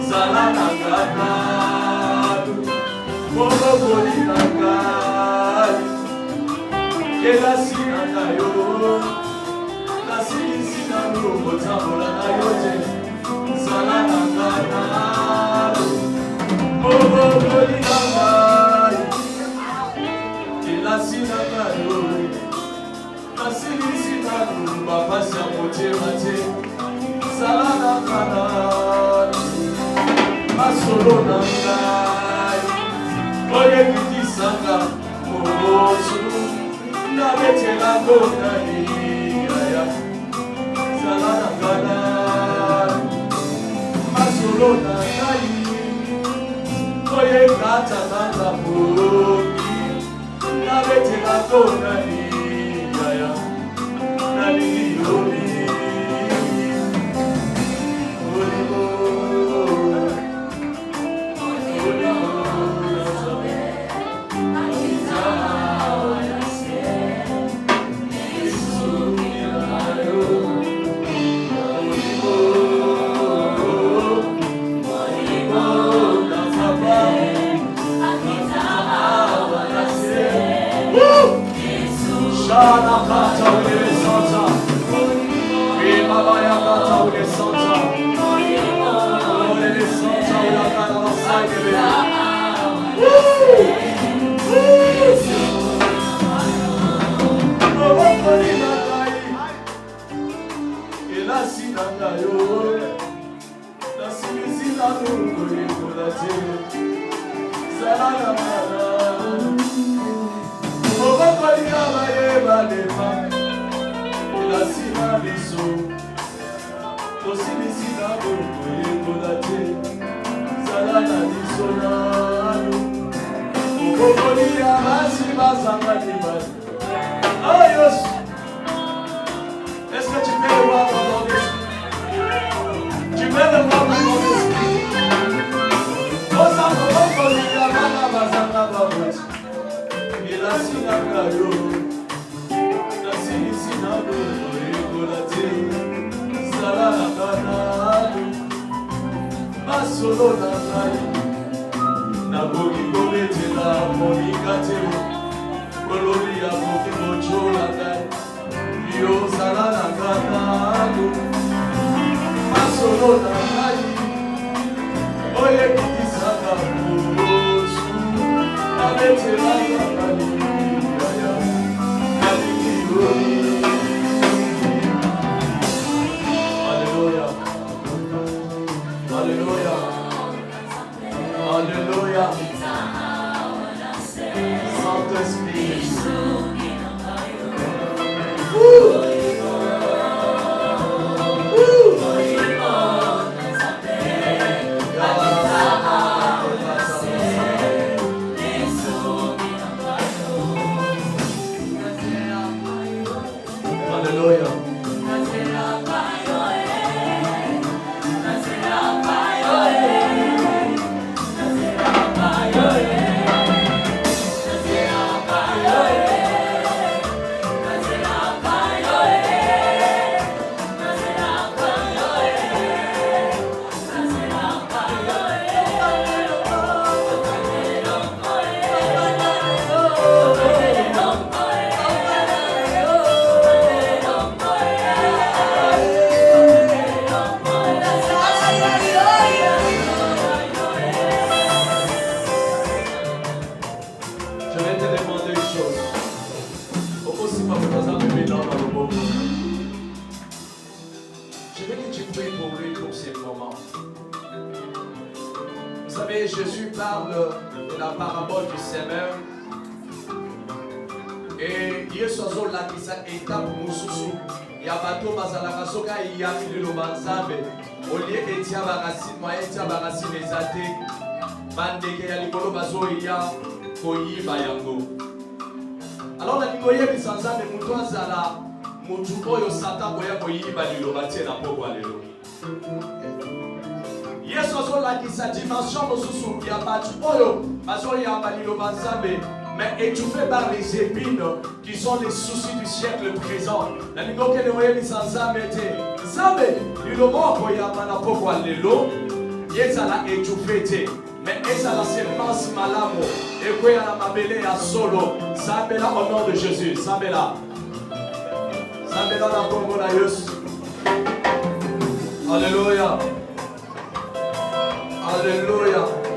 Zalananganalu, Monopolinangali, Kelasinanayo, Nasisinanu, Motamolanayote, Zalananganalu, Monopolinangali, Kelasinanayo, Nasisinanu, Babasa Motemate, Zalananganalu, Masolonangai, Oye Kitisanga, Momotu, Nabetela Gondani, Zalananganalu, Masolonangai, Oye Katananga Moki, Nabetela Gondani, Nalini Yomi. Est-ce que tu peux le voir dans ton esprit? Tu peux le voir dans ton esprit? Alléluia. Saint-Esprit. Alléluia. Jésus parle de la parabole du semeur et Yesu azolakisa étape mosusu ya bato bazalaka soka eyami liloba Nzambe olie etia barasine moye etia barasine eza te bandeke ya likolo bazoya koyiba yango. Alors nalingi oyebisa Nzambe moto azala motu oyo Satan koya koyiba liloba tie na pokwa lelo. Yesu azolakisa dimension mosusu ya bato oyo bazoyamba liloba Nzambe mais étouffé par les épines qui sont les soucis du siècle présent. Nalingi okende oyebisa Nzambe te Nzambe liloba koyamba na pokwa lelo ezala étouffé te mais ezala semence malamu ekweya na mabele ya solo sambela au nom de Jésus sambela na kombo na Yesu. Alléluia. Alléluia.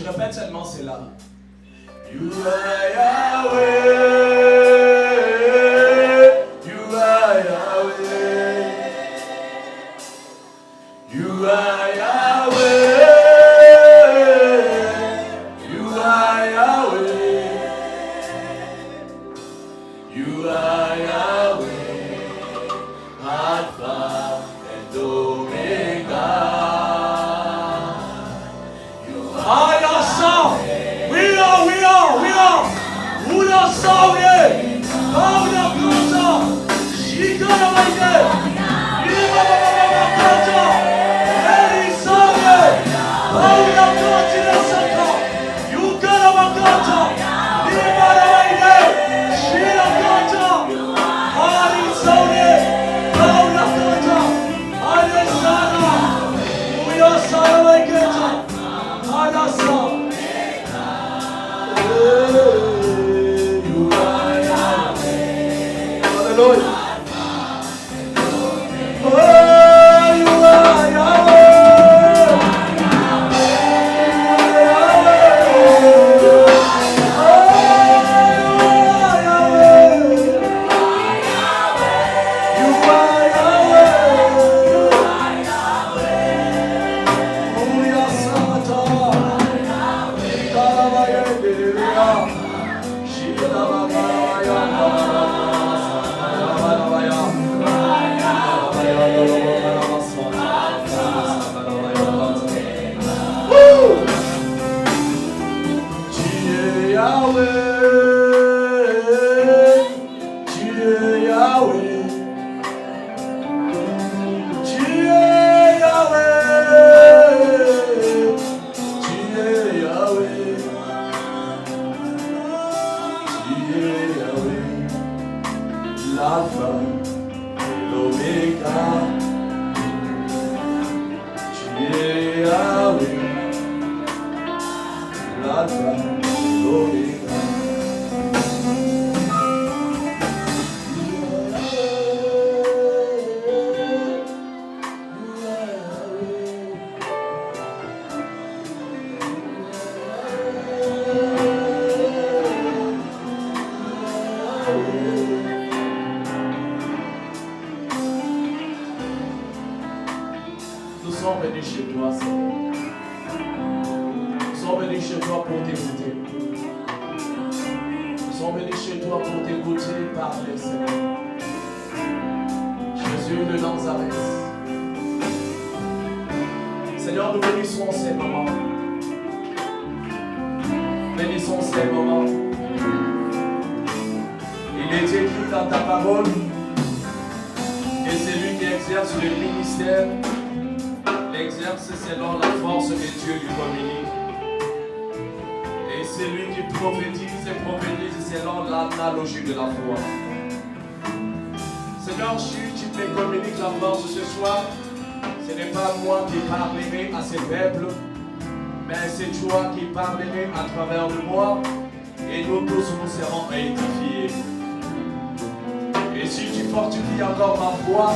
Tu répètes seulement cela. You are Yahweh. You are Yahweh. You are Yahweh. You are Yahweh. You are Yahweh. Alpha and Omega. sommes venus chez toi, Seigneur. Nous sommes venus chez toi pour t'écouter. Nous sommes venus chez toi pour t'écouter parler, Seigneur. Jésus de Nazareth. Seigneur, nous bénissons ces moments. Bénissons ces moments. Il est écrit dans ta parole et c'est lui qui exerce le ministère. L'exerce selon la force que Dieu lui communique. Et c'est lui qui prophétise et prophétise selon l'analogie de la foi. Seigneur, si tu me communiques la force ce soir, ce n'est pas moi qui parlerai à ces peuples, mais c'est toi qui parlerai à travers de moi, et nous tous nous serons édifiés. Et si tu fortifies encore ma foi,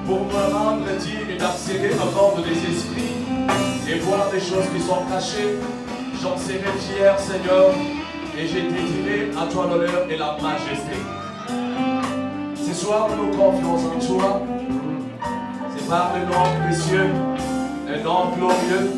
pour me rendre digne d'accéder au monde des esprits et voir des choses qui sont cachées, j'en serai fier, Seigneur, et je dédierai à toi l'honneur et la majesté. Ce soir, nous nous confions en toi. C'est par le nom précieux, le nom glorieux,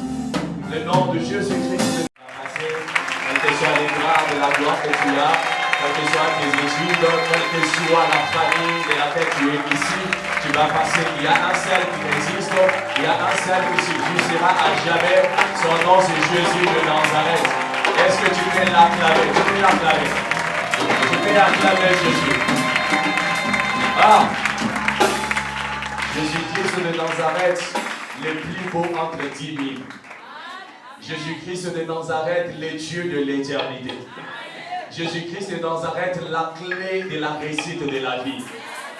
le nom de Jésus-Christ. Quelle que soit les grades de la gloire que tu as, quelles que soient tes études, quelle que soit la famille de laquelle tu es ici, tu vas passer. Il y a un seul qui existe, il y a un seul qui subsistera à jamais. Son nom c'est Jésus de Nazareth. Est-ce que tu peux l'acclamer? Tu peux l'acclamer. Tu peux acclamer Jésus. Ah! Jésus-Christ de Nazareth, le plus beau entre 10 000. Jésus-Christ de Nazareth, le Dieu de l'éternité. Jésus-Christ de Nazareth, la clé de la réussite de la vie.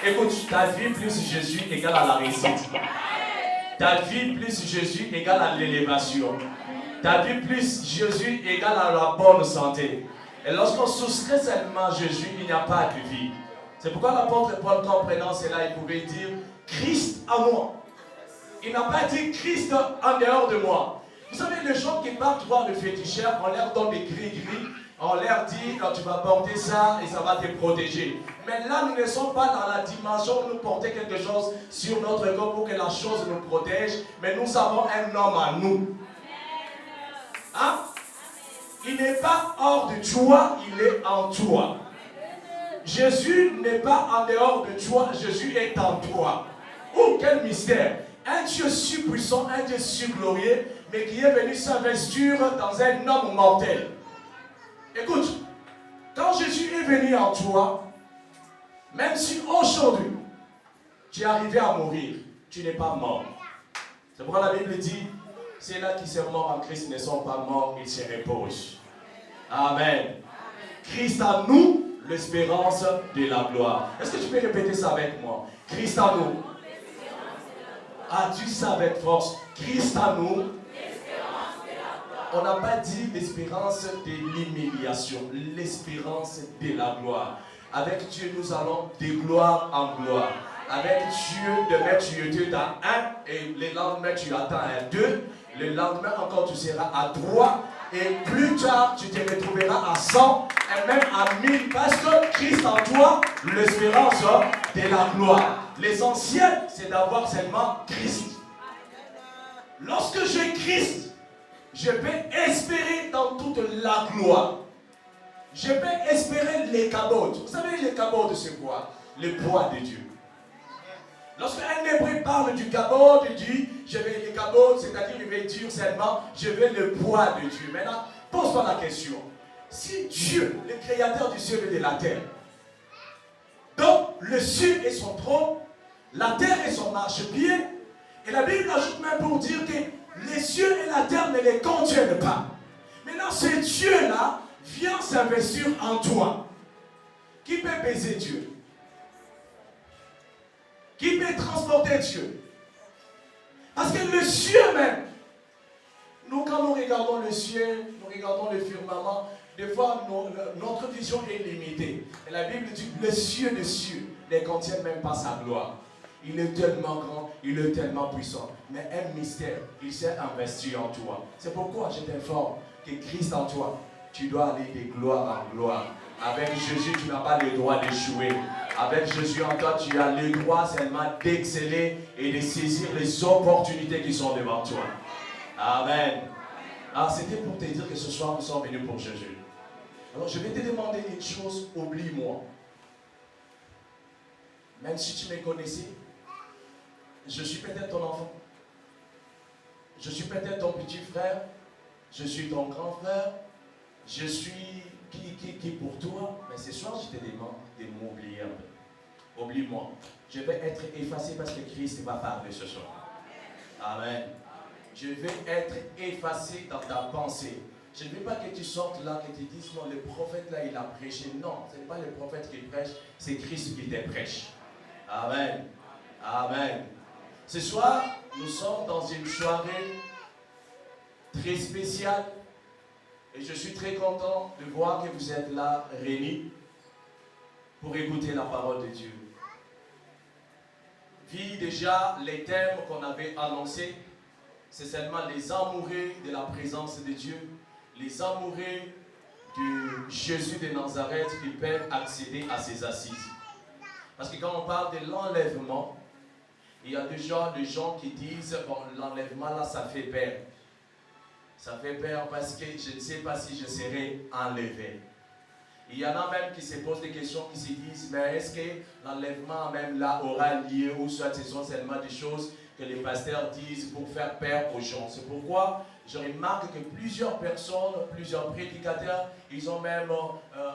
Écoute, ta vie plus Jésus égale à la réussite. Ta vie plus Jésus égale à l'élévation. Ta vie plus Jésus égale à la bonne santé. Et lorsqu'on soustrait seulement Jésus, il n'y a pas de vie. C'est pourquoi l'apôtre Paul, comprenant cela, il pouvait dire Christ en moi. Il n'a pas dit Christ en dehors de moi. Vous savez, les gens qui partent voir le féticheur, on leur donne des gris-gris, on leur dit quand tu vas porter ça et ça va te protéger. Mais là, nous ne sommes pas dans la dimension où nous portons quelque chose sur notre corps pour que la chose nous protège, mais nous avons un homme à nous. Hein? Il n'est pas hors de toi, il est en toi. Jésus n'est pas en dehors de toi, Jésus est en toi. Oh, quel mystère! Un Dieu si puissant, un Dieu si glorieux, mais qui est venu s'investir dans un homme mortel. Écoute, quand Jésus est venu en toi, même si aujourd'hui tu es arrivé à mourir, tu n'es pas mort. C'est pourquoi la Bible dit, ceux-là qui sont morts en Christ ne sont pas morts, ils se reposent. Amen. Christ en nous, l'espérance de la gloire. Est-ce que tu peux répéter ça avec moi? Christ en nous. Ah, dis ça avec force. Christ en nous. On n'a pas dit l'espérance de l'humiliation, l'espérance de la gloire. Avec Dieu, nous allons de gloire en gloire. Avec Dieu, demain tu étais dans 1 et le lendemain tu attends un 2. Le lendemain encore tu seras à 3. Et plus tard, tu te retrouveras à 100 et même à 1000 parce que Christ en toi, l'espérance de la gloire. L'essentiel, c'est d'avoir seulement Christ. Lorsque j'ai Christ, je peux espérer dans toute la gloire. Je peux espérer les cabotes. Vous savez, les cabotes, c'est quoi? Le poids de Dieu. Lorsqu'un hébreu parle du cabot, il dit, je vais les cabots, c'est-à-dire il veut dire seulement, je veux le poids de Dieu. Maintenant, pose-toi la question. Si Dieu, le créateur du ciel et de la terre, donc le ciel est son trône, la terre est son marchepied, et la Bible ajoute même pour dire que les cieux et la terre ne les contiennent pas. Maintenant, ce Dieu-là vient s'investir en toi. Qui peut baiser Dieu? Qui peut transporter Dieu? Parce que le ciel même, nous quand nous regardons le ciel, nous regardons le firmament, des fois notre vision est limitée. Et la Bible dit que le ciel des cieux ne contient même pas sa gloire. Il est tellement grand, il est tellement puissant. Mais un mystère, il s'est investi en toi. C'est pourquoi je t'informe que Christ en toi, tu dois aller de gloire en gloire. Avec Jésus, tu n'as pas le droit d'échouer. Avec Jésus en toi, tu as le droit seulement d'exceller et de saisir les opportunités qui sont devant toi. Amen. Alors c'était pour te dire que ce soir nous sommes venus pour Jésus. Alors je vais te demander une chose, oublie-moi. Même si tu me connaissais, je suis peut-être ton enfant. Je suis peut-être ton petit frère. Je suis ton grand frère. Je suis qui pour toi. Mais ce soir, je te demande de m'oublier un peu. Oublie-moi. Je vais être effacé parce que Christ va parler ce soir. Amen. Je vais être effacé dans ta pensée. Je ne veux pas que tu sortes là, que tu dises non, le prophète là, il a prêché. Non, ce n'est pas le prophète qui prêche, c'est Christ qui te prêche. Amen. Amen. Ce soir, nous sommes dans une soirée très spéciale et je suis très content de voir que vous êtes là, réunis, pour écouter la parole de Dieu. Puis déjà, les thèmes qu'on avait annoncés, c'est seulement les amoureux de la présence de Dieu, les amoureux de Jésus de Nazareth qui peuvent accéder à ses assises. Parce que quand on parle de l'enlèvement, il y a déjà des gens qui disent bon, l'enlèvement là, ça fait peur. Ça fait peur parce que je ne sais pas si je serai enlevé. Il y en a même qui se posent des questions, qui se disent mais est-ce que l'enlèvement même là aura lieu ou soit ce sont seulement des choses que les pasteurs disent pour faire peur aux gens. C'est pourquoi je remarque que plusieurs personnes, plusieurs prédicateurs, ils ont même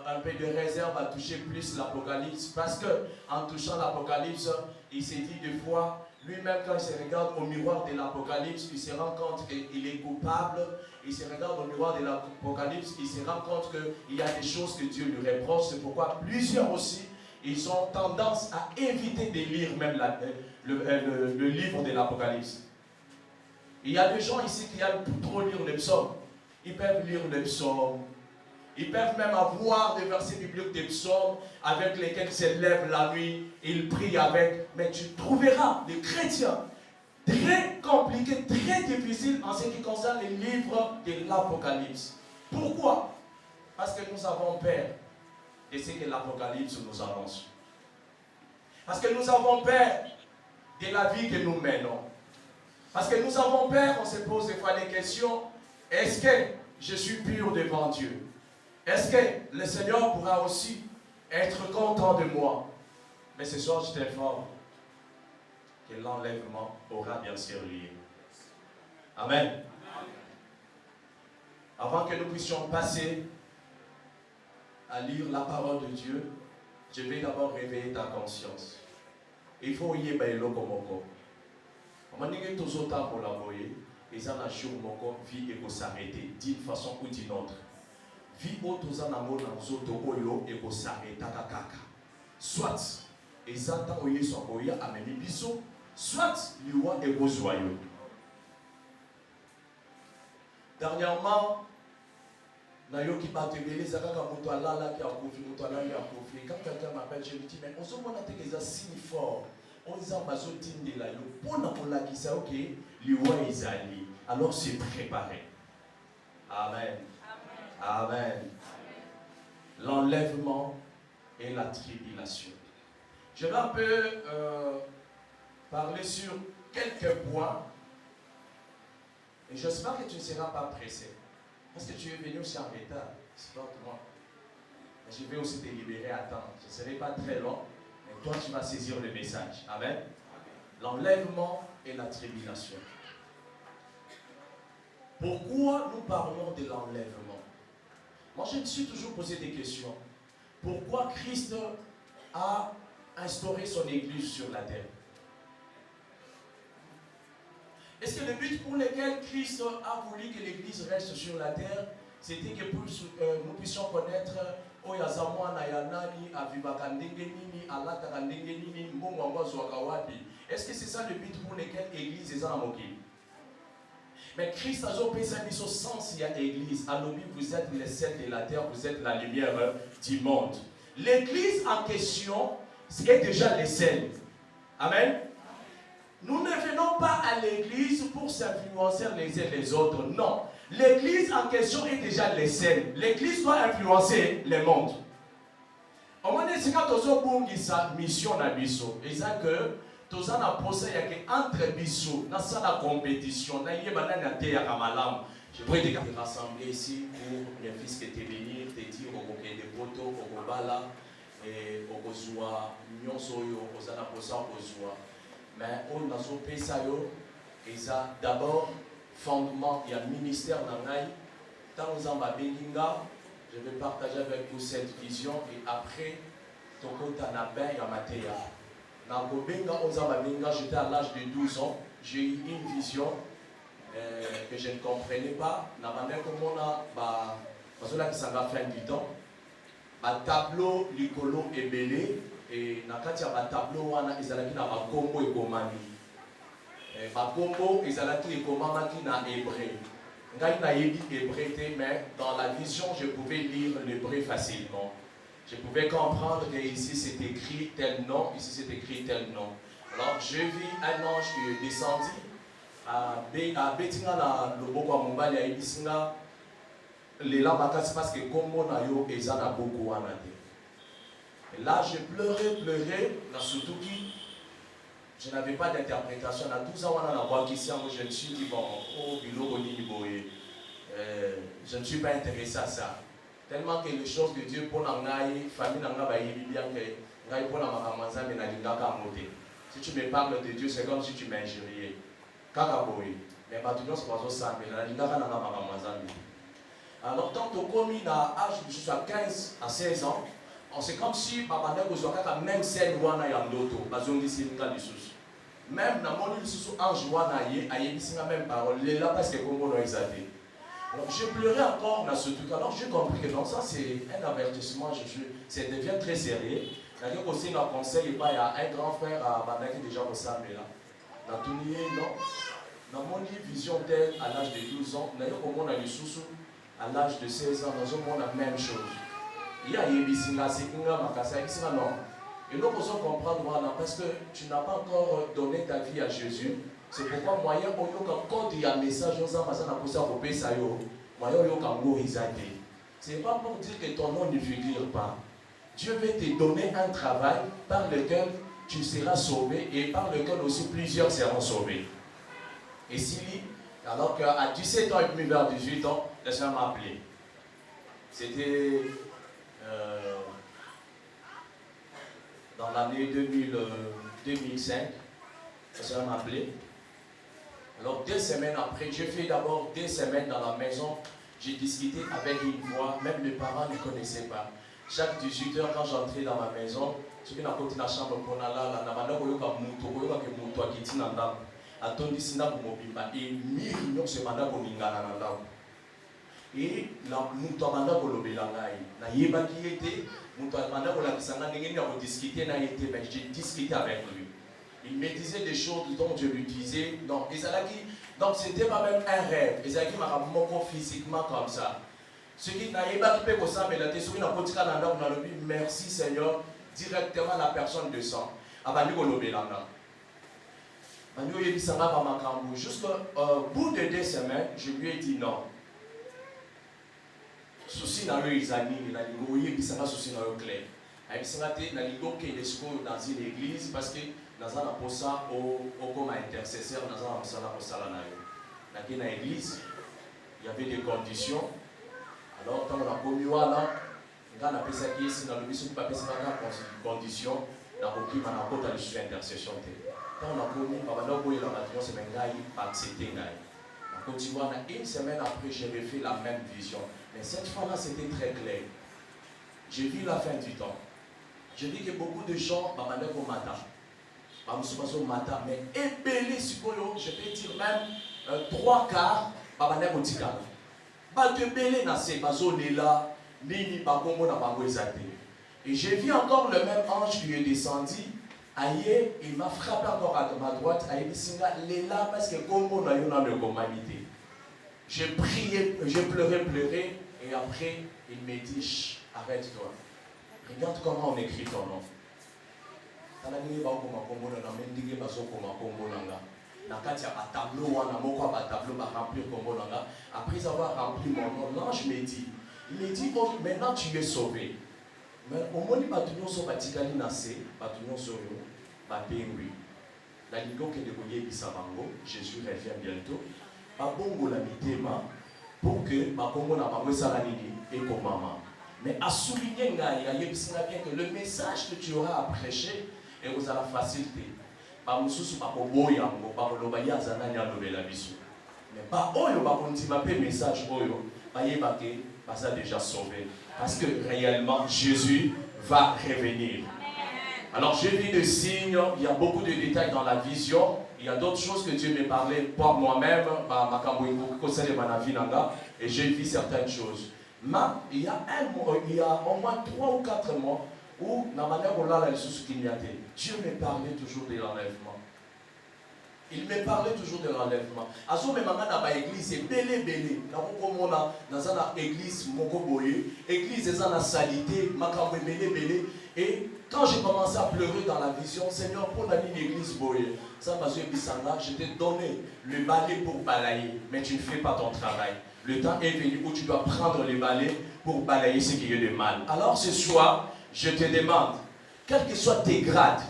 un peu de réserve à toucher plus l'Apocalypse. Parce qu'en touchant l'Apocalypse, il s'est dit des fois, lui-même quand il se regarde au miroir de l'Apocalypse, il se rend compte qu'il est coupable. Il se regarde au miroir de l'Apocalypse, il se rend compte qu'il y a des choses que Dieu lui reproche. C'est pourquoi plusieurs aussi, ils ont tendance à éviter de lire même le livre de l'Apocalypse. Il y a des gens ici qui aiment trop lire les psaumes. Ils peuvent lire les psaumes. Ils peuvent même avoir des versets bibliques des psaumes avec lesquels ils se lèvent la nuit, ils prient avec. Mais tu trouveras des chrétiens très compliqués, très difficiles en ce qui concerne les livres de l'Apocalypse. Pourquoi? Parce que nous avons peur de ce que l'Apocalypse nous annonce. Parce que nous avons peur de la vie que nous menons. Parce que nous avons peur, on se pose des fois des questions. Est-ce que je suis pur devant Dieu? Est-ce que le Seigneur pourra aussi être content de moi? Mais ce soir, je t'informe que l'enlèvement aura bien sûr lieu. Amen. Avant que nous puissions passer à lire la parole de Dieu, je vais d'abord réveiller ta conscience. Il faut y aller lokomoko. On dit que tous autant pour l'envoyer, et ça n'a jour moko vie et s'arrêter d'une façon ou d'une autre. Vie au tous en amour dans zoto oyo et s'arrêter kaka. Soit et ça tant oye son oya à mes biso, soit liwa et joyeux. Dernièrement, Nayo qui bat tebele zakaka moto alala qui a confié moto alala qui a confié. Quand quelqu'un m'appelle, je lui dis mais on se voit que les signes forts. On dit bazotinde la yo pona kolakisa OK liwa ezali. Alors c'est préparé. Amen. Amen. L'enlèvement et la tribulation. Je vais un peu parler sur quelques points. Et j'espère que tu ne seras pas pressé. Parce que tu es venu aussi en retard. C'est pas moi. Mais je vais aussi te libérer à temps. Je ne serai pas très long. Mais toi, tu vas saisir le message. Amen. L'enlèvement et la tribulation. Pourquoi nous parlons de l'enlèvement? Moi, je me suis toujours posé des questions. Pourquoi Christ a instauré son église sur la terre? Est-ce que le but pour lequel Christ a voulu que l'église reste sur la terre, c'était que nous puissions connaître est-ce que c'est ça le but pour lequel l'église est en moqué? Mais Christ a mis au sens il y a l'église. Alors vous êtes les sel de la terre, vous êtes la lumière du monde. L'église en question, c'est déjà les sels. Amen. Nous ne venons pas à l'église pour s'influencer les uns les autres. Non. L'église en question est déjà les sels. L'église doit influencer le monde. Au moment de esika tozobungisa mission na biso eza que toza na posa ya ke entre biso na sala compétition na yeba nani ateyaka malamu. Je pourrais te rassembler ici pour mes fils que te venir te dire okokende poto okobala et okozwa nyonso oyo oza na posa okozwa mais oyo nazopesa yo eza d'abord fondement ya ministère na ngai ntango nzambe abengi nga. Je vais partager avec vous cette vision et après tokota na bain ya mateya na kobenga nzambe abengi nga. J'étais à l'âge de 12 ans, j'ai eu une vision que je ne comprenais pas. Na bande komona ba bazolakisa nga fin du temps ba tableau likolo ebele et na kati ya ba tableau wana ezalaki na ba kombo ekomami ba kombo ezalaki ekomamaki na hébreu. Ngai nayebi hébreu te mais dans la vision je pouvais lire l'hébreu facilement. Je pouvais comprendre que ici c'est écrit tel nom, ici c'est écrit tel nom. Alors je vis un ange qui est descendu à Betinga na loboko ya mobali ayebisi nga lela makasi parce que kombo na yo eza na buku wana te. Et là je pleurais na sutuki. Je n'avais pas d'interprétation. Na 12 ans wana na bwakisi yango je me suis dit bon oh biloko nini boye. Je ne suis pas intéressé à ça. Tellement que les choses de Dieu pour na ngai famille na nga ba yebi bien que ngai pour na makambo nzambe na lingaka mote. Si tu me parles de Dieu c'est comme si tu m'injuriais. Kaka boye. Mais bato nyonso bazosambela na lingaka na makambo nzambe. Alors tant que commis à âge jusqu'à 15 à 16 ans, c'est comme si babanda kozwaka même scène wana ya ndoto bazongisi nga lisusu. Même na moni lisusu ange wana ye ayebisi nga même parole lela parce que kombo no ezate. Alors je pleurais encore dans ce truc. Alors j'ai compris que non, ça c'est un avertissement, ça devient très sérieux. Il y a aussi un conseil, il y a un grand frère à Bandaki déjà au Sambela. Dans tout le non. Dans mon vision telle à l'âge de 12 ans, il y a au monde à sous à l'âge de 16 ans, dans un monde la même chose. Il y a Yebisinga, Sekinga, Makasa, non. Et nous pouvons comprendre voilà, parce que tu n'as pas encore donné ta vie à Jésus. C'est pourquoi moyen quand il y a un message c'est pas pour dire que ton nom ne figure pas. Dieu veut te donner un travail par lequel tu seras sauvé et par lequel aussi plusieurs seront sauvés. Et si, alors qu'à 17 ans et demi vers 18 ans, le Seigneur m'a appelé. C'était dans l'année 2005, le Seigneur m'a appelé. Alors 2 semaines après, j'ai fait d'abord 2 semaines dans la maison, j'ai discuté avec une voix, même les parents ne connaissaient pas. Chaque 18 heures, quand j'entrais dans ma maison, je suis dans la chambre pour la et la mutabanda kolobela ngai na yebaki ete mutabanda kolakisanga ndenge nini ya discuter na ete ben j'ai discuté avec lui. Il me disait des choses dont je lui disais donc donc c'était pas même un rêve. Ezalaki makamoko physiquement comme ça. Ce qui na yebaki pe ko sambela te soki na kotika na ndako na lobi merci Seigneur directement la personne descend. Abandi kolobela nga. Manyo yebisanga ba makambo jusqu'au bout de 2 semaines, je lui ai dit non. Souci na yo izani na lingo yebisanga souci na yo clair. Ayebisanga te na lingo ke lesko dans une église parce que nazana posa au comme intercesseur nazana posala na yo. Na ke na église, il y avait des conditions. Alors quand on a commis wana, nga na pesa ki esi na lobiso pa pesa na condition na kokima na kota le sur intercession te. Quand on a commis babana boye la matron c'est mengai accepter ngai. Na continua na une semaine après j'ai refait la même vision. Mais cette fois-là, c'était très clair. J'ai vu la fin du temps. J'ai vu que beaucoup de gens, mais ébélé, je peux dire même 3 quarts, et j'ai vu encore le même ange qui est descendu. Aïe, il m'a frappé encore à ma droite. Aïe, il est là parce que comme on a eu dans le communauté. J'ai prié, j'ai pleuré. Et après, il me dit, arrête-toi. Regarde comment on écrit ton nom. Après avoir rempli mon nom, l'ange me dit, oh, maintenant tu es sauvé. Mais au moins, les bâtons sont batikali nassé, bâtons sont bapengui. La ligue que de voyer bisabango, Jésus revient bientôt. Babongo la mitema pour que babongo na bango salanini et comme maman. Mais à souligner bien que le message que tu auras à prêcher est aux la facilité. Ba mususu ba boyango ba lobaya zananya lobela biso. Mais pas oyo ba kontima pe message oyo ba yebake ba ça déjà sauvé parce que réellement Jésus va revenir. Alors j'ai vu des signes, il y a beaucoup de détails dans la vision, il y a d'autres choses que Dieu me parlait par moi-même, et j'ai vu certaines choses. Mais il y a au moins 3 ou 4 mois où Dieu me parlait toujours de l'enlèvement. Il me parlait toujours de l'enlèvement. Azo me manga na ba église belé belé. Na komona na za église moko boye, église eza na salité, makambo belé belé. Et quand j'ai commencé à pleurer dans la vision, Seigneur, pour la ligne église boye, ça m'a dit bisanga, je t'ai donné le balai pour balayer, mais tu ne fais pas ton travail. Le temps est venu où tu dois prendre le balai pour balayer ce qui est de mal. Alors ce soir, je te demande, quels que soient tes grades,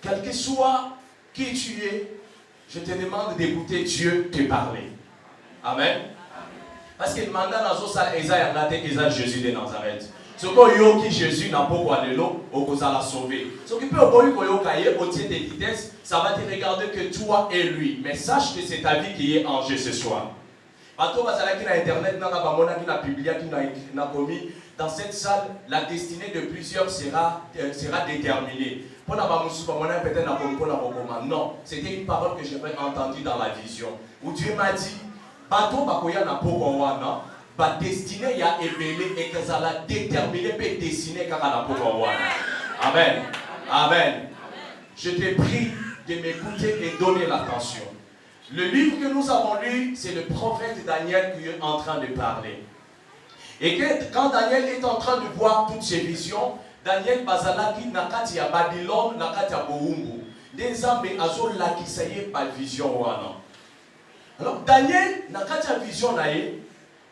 quel que soit qui tu es, je te demande d'écouter Dieu te parler. Amen. Parce que le mandat dans ça, Eza Jésus de Nazareth. Ce que Jésus n'a pas quoi de l'eau, on vous a sauvé. Ce qui peut au tiers de vitesse, ça va te regarder que toi et lui. Mais sache que c'est ta vie qui est en jeu ce soir. Bateau Bazala qui na internet, qui n'a publié, qui n'a commis. Dans cette salle, la destinée de plusieurs sera déterminée. Non, c'était une parole que j'avais entendue dans la vision. Où Dieu m'a dit, bateau bakoya na pokowana, ba destinée ya ebele et que ça l'a déterminé peut dessiner car na pokowana. Amen. Amen. Je te prie de m'écouter et donner l'attention. Le livre que nous avons lu, c'est le prophète Daniel qui est en train de parler. Et que quand Daniel est en train de voir toutes ces visions, Daniel bazalaki nakati ya Babylone, nakati ya Boumbu. Désormais, azol laki ça y est pas vision wana. Alors Daniel nakati ya vision nae,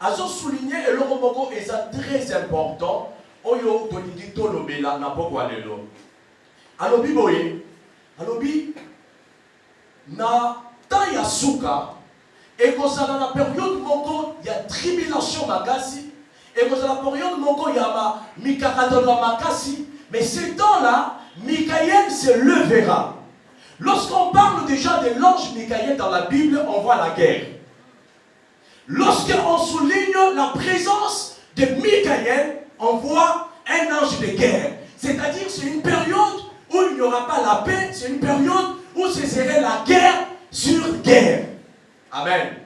azol souligné et le romoko est très important. Oyo tolingi to lobela na pokwa lelo. Alobi boye, alobi na ta ya suka et kozala na période moko ya tribulation makasi. Et vous avez la période moko yama mikakatona makasi, mais ce temps-là, Michael se levera. Lorsqu'on parle déjà de l'ange Michael dans la Bible, on voit la guerre. Lorsqu'on souligne la présence de Michael, on voit un ange de guerre. C'est-à-dire c'est une période où il n'y aura pas la paix, c'est une période où ce serait la guerre sur guerre. Amen.